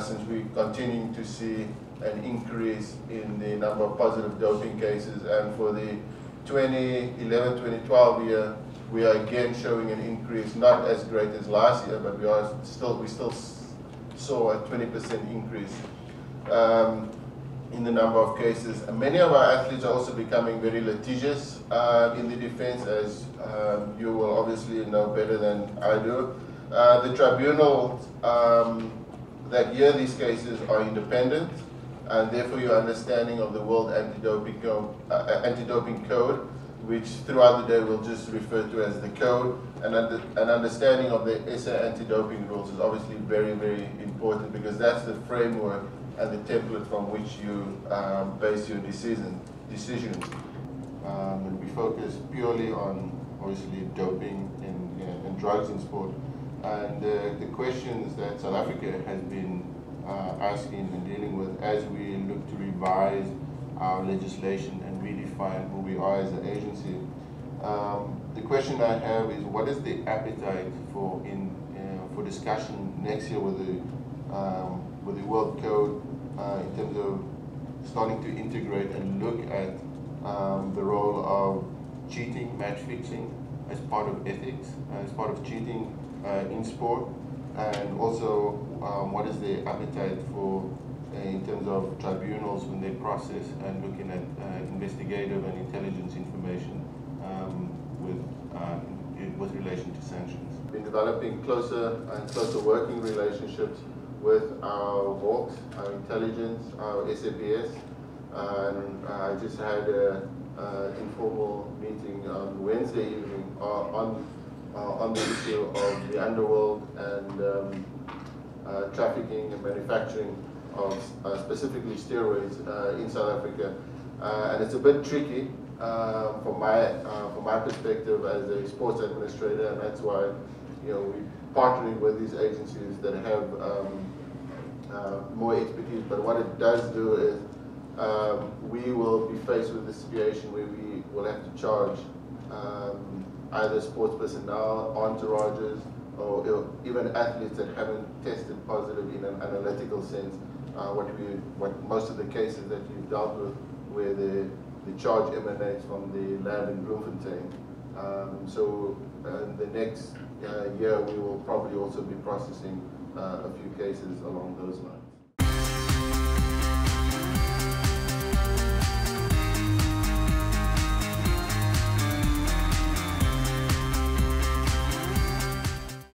since we're continuing to see an increase in the number of positive doping cases. And for the 2011-2012 year, we are again showing an increase, not as great as last year, but we still saw a 20% increase in the number of cases. And many of our athletes are also becoming very litigious in the defense, as you will obviously know better than I do. The tribunals that hear these cases are independent, and therefore your understanding of the World Anti-Doping Code, which throughout the day we'll just refer to as the code, and an understanding of the SA anti-doping rules is obviously very, very important, because that's the framework and the template from which you base your decisions. And we focus purely on, obviously, doping and drugs in sport. And the questions that South Africa has been asking and dealing with as we look to revise our legislation and redefine who we are as an agency. The question I have is, what is the appetite for discussion next year with the World Code in terms of starting to integrate and look at the role of cheating, match fixing as part of ethics, as part of cheating in sport, and also what is the appetite for in terms of tribunals when they process and looking at investigative and intelligence information with relation to sanctions. We've been developing closer and closer working relationships with our Hawks, our intelligence, our SAPS, and I just had an informal meeting on Wednesday evening on the issue of the underworld and trafficking and manufacturing of specifically steroids in South Africa, and it's a bit tricky from my perspective as a sports administrator, and that's why we're partnering with these agencies that have more expertise. But what it does do is we will be faced with a situation where we will have to charge either sports personnel, entourages, or even athletes that haven't tested positive in an analytical sense. What most of the cases that you've dealt with, where the charge emanates from the lab in Bloemfontein. So in the next year, we will probably also be processing a few cases along those lines.